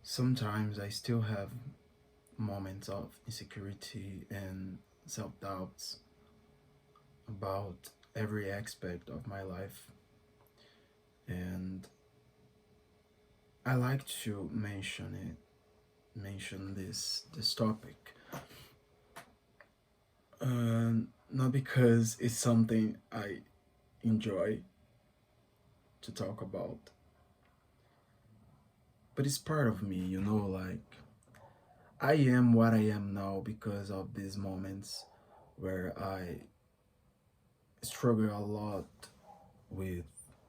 Sometimes I still have moments of insecurity and self doubts about every aspect of my life, and I like to mention this topic, not because it's something I enjoy to talk about, but it's part of me, like I am what I am now because of these moments where I struggle a lot with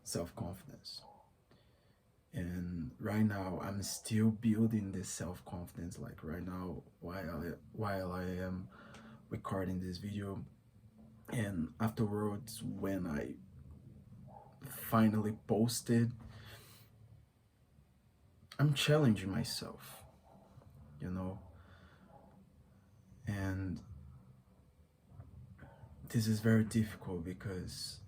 self confidence. And right now, I'm still building this self confidence. Like right now, while I am recording this video, and afterwards, when I finally posted, I'm challenging myself, you know, and this is very difficult because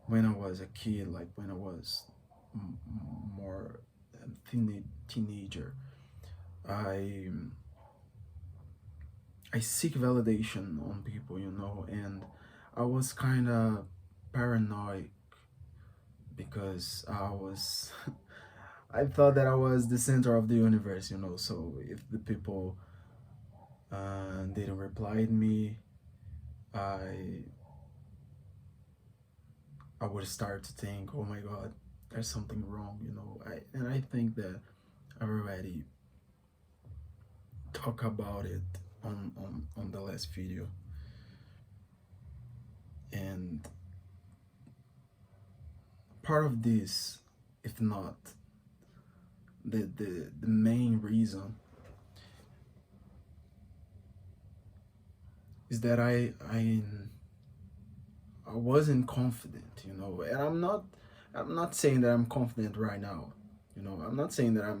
when I was a kid, like when I was more teenager, I I seek validation on people, and I was kind of paranoid because I thought that I was the center of the universe, So if the people didn't reply to me, I I would start to think, oh my God, there's something wrong, I think that I already talk about it on the last video, and part of this, if not the main reason, is that I wasn't confident, and I'm not saying that I'm confident right now, I'm not saying that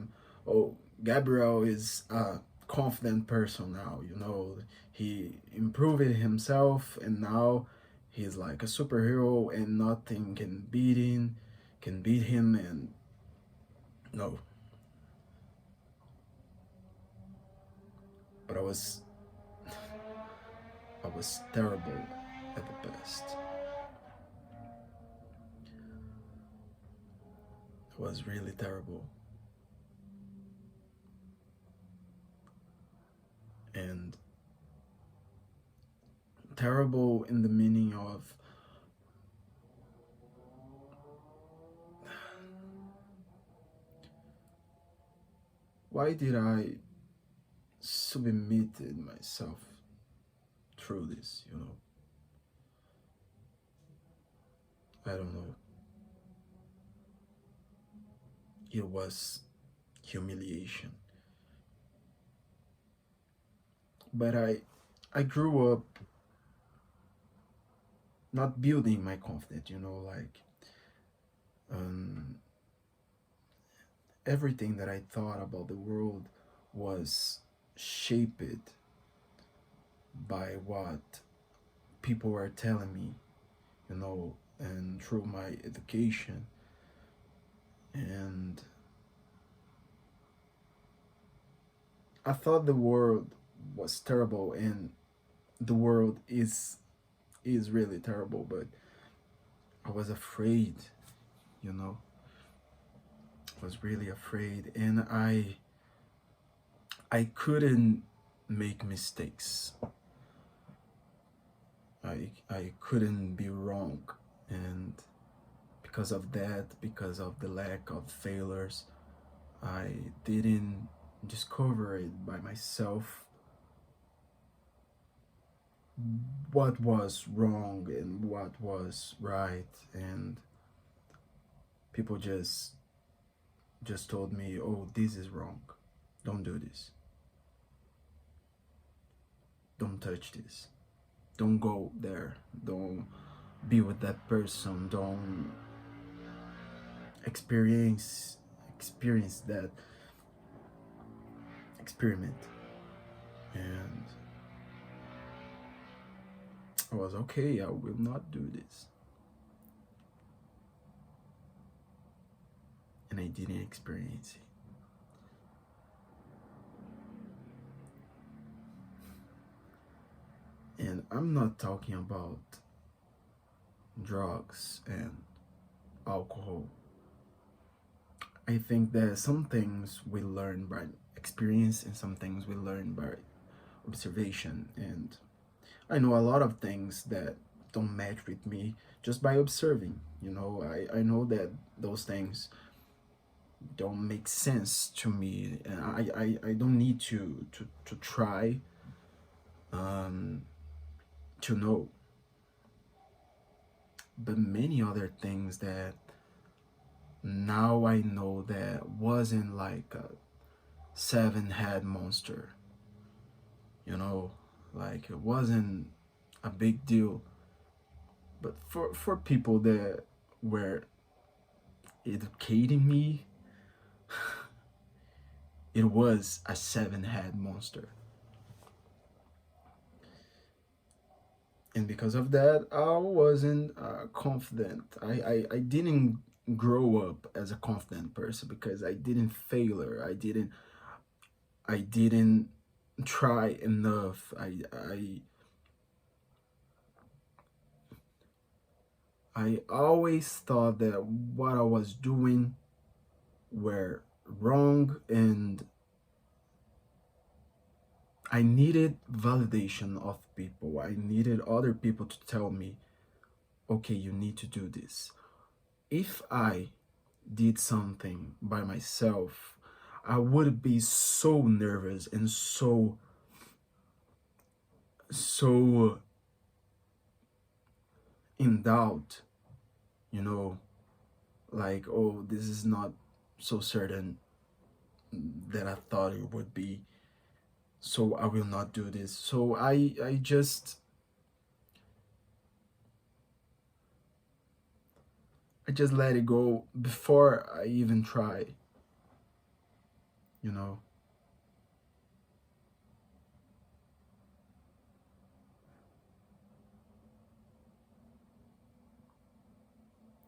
oh, Gabriel is a confident person now, he improved himself and now he's like a superhero and nothing can beat him, and no, but I was terrible at the best. It was really terrible. And terrible in the meaning of why did I submitted myself through this, I don't know. It was humiliation. But I grew up not building my confidence, like um, everything that I thought about the world was shaped by what people were telling me, and through my education. And I thought the world was terrible, and the world is really terrible, but I was afraid, you know. I was really afraid, and I couldn't make mistakes. I couldn't be wrong, and because of that, because of the lack of failures, I didn't discover it by myself what was wrong and what was right, and people just told me, oh, this is wrong, don't do this, don't touch this, don't go there, don't be with that person, don't experience that experiment. And I was okay, I will not do this. and I didn't experience it. And I'm not talking about drugs and alcohol. I think that some things we learn by experience and some things we learn by observation. And I know a lot of things that don't match with me just by observing. I know that those things don't make sense to me, and I don't need to try um, to know. But many other things that now I know that wasn't like a seven head monster, you know, like it wasn't a big deal. But for people that were educating me, it was a seven head monster. And because of that, I wasn't confident. I didn't grow up as a confident person because I didn't fail her. I didn't try enough. I always thought that what I was doing were wrong, and I needed validation of people. I needed other people to tell me, okay, you need to do this. If I did something by myself, I would be so nervous and so in doubt, you know, like, oh, this is not so certain that I thought it would be, so I will not do this. So I just let it go before I even try, you know.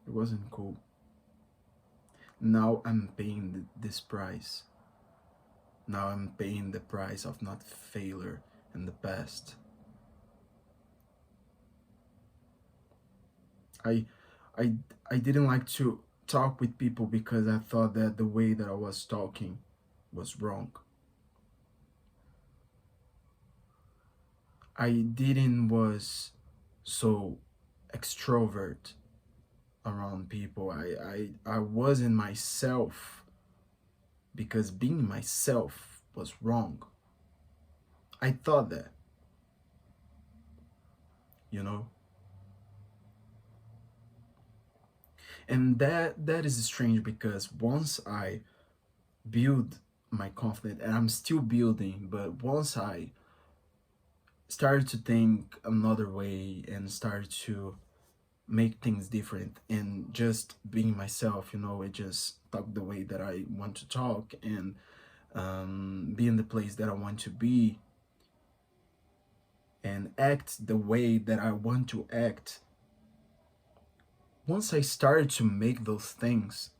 It wasn't cool. Now I'm paying this price. Now I'm paying the price of not failure in the past. I I I didn't like to talk with people because I thought that the way that I was talking was wrong. I didn't was so extrovert around people. I wasn't myself because being myself was wrong. I thought that, you know. And that is strange because once I build my confidence, and I'm still building, but once I started to think another way and started to make things different and just being myself, it just talk the way that I want to talk, and be in the place that I want to be, and act the way that I want to act. Once I started to make those things,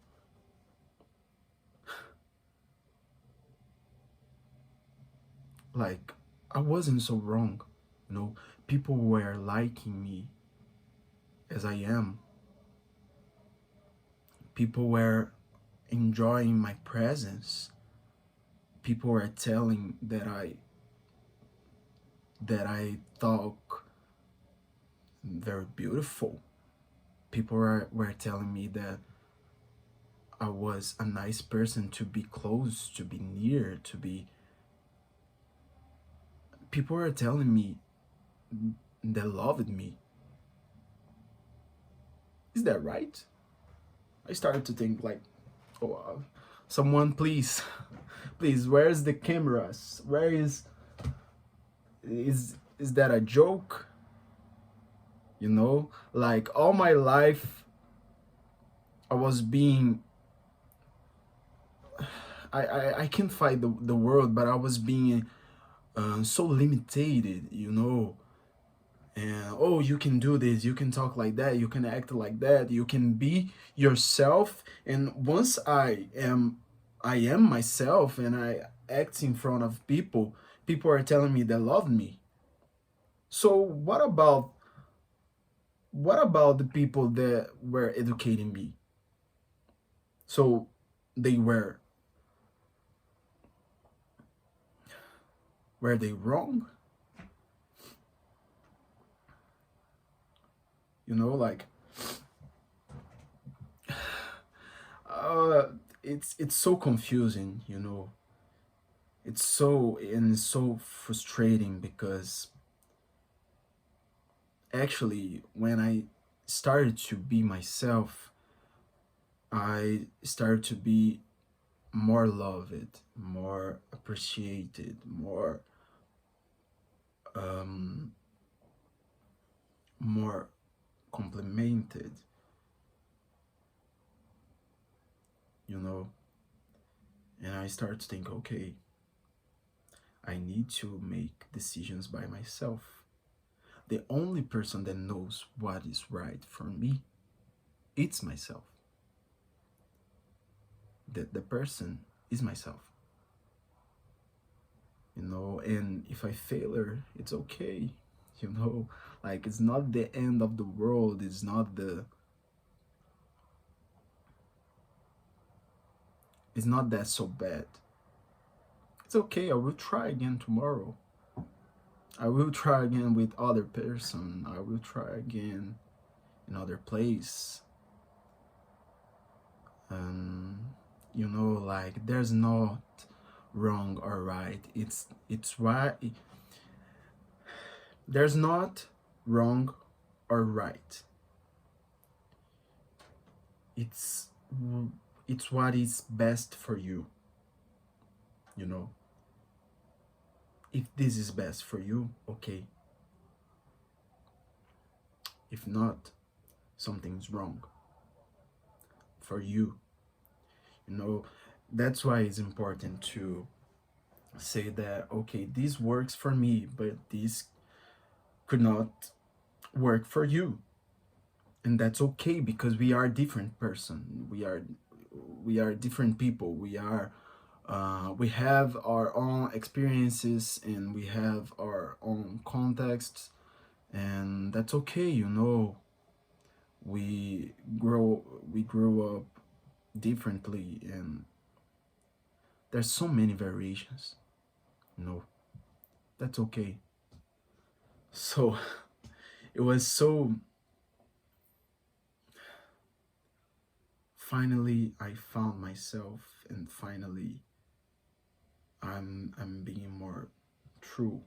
like, I wasn't so wrong, you know. People were liking me as I am. People were enjoying my presence. People were telling that I talk very beautiful. People were telling me that I was a nice person to be close, to be near, to be. People were telling me they loved me. Is that right? I started to think like, oh, someone please, please, where's the cameras? Where is that a joke? Like all my life, I was being. I can't fight the world, but I was being so limited. and oh, you can do this, you can talk like that, you can act like that, you can be yourself. And once I am myself and I act in front of people, people are telling me they love me. So what about the people that were educating me? So they were they wrong? Like, uh it's so confusing. It's so frustrating because actually when I started to be myself, I started to be more loved, more appreciated, um more complimented, you know. And I start to think, okay, I need to make decisions by myself. The only person that knows what is right for me, it's myself. The person is myself. And if I fail her, it's okay. you know like, it's not the end of the world. It's not that so bad. It's okay. I will try again tomorrow. I will try again with other person. I will try again in other place. um like, there's not wrong or right. It's right. There's not wrong or right. it's it's what is best for you. you know if this is best for you, okay. If not, something's wrong for you. you know that's why it's important to say that, okay, this works for me, but this could not work for you. And that's okay, because we are different person. We are different people. We have our own experiences, and we have our own contexts, and that's okay. We grow up differently, and there's so many variations. you know that's okay. So it was so finally I found myself, and finally I'm being more true.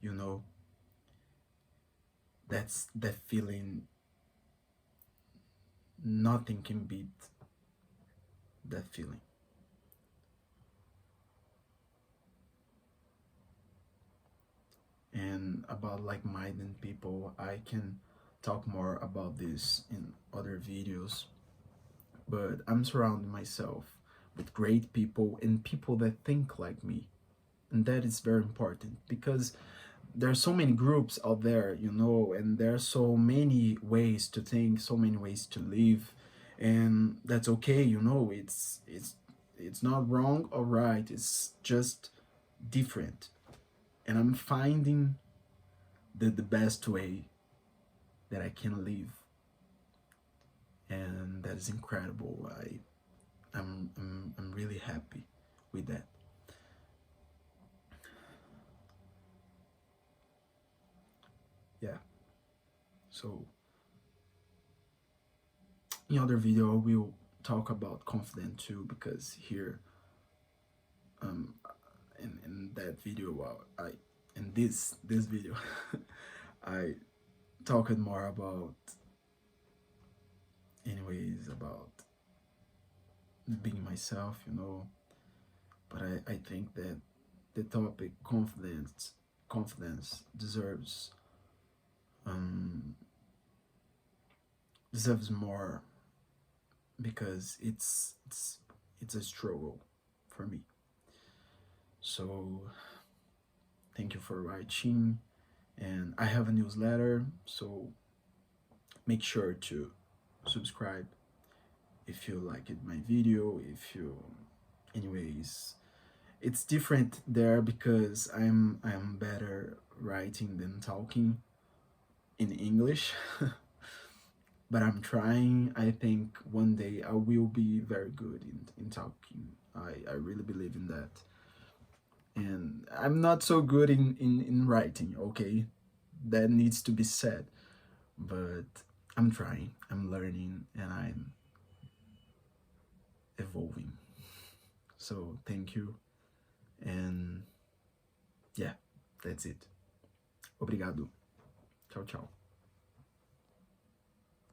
you know that's that feeling. Nothing can beat that feeling. And about like-minded people, I can talk more about this in other videos, but I'm surrounding myself with great people and people that think like me. And that is very important, because there are so many groups out there, and there are so many ways to think, so many ways to live, and that's okay. It's not wrong or right. It's just different, and I'm finding the best way that I can live, and that is incredible. I'm really happy with that. Yeah. So in other video we'll talk about confidence too, because here, um in that video, I in this video I talked more about, anyways, about being myself. But I think that the topic confidence um deserves more, because it's a struggle for me. So Thank you for watching. And I have a newsletter, so make sure to subscribe if you liked my video. If you, anyways, it's different there because I'm better writing than talking in English. But I'm trying. I think one day I will be very good in talking. I really believe in that. And I'm not so good in writing, okay? That needs to be said. But I'm trying, I'm learning, and I'm evolving. So thank you. And yeah, that's it. Obrigado. Tchau, tchau.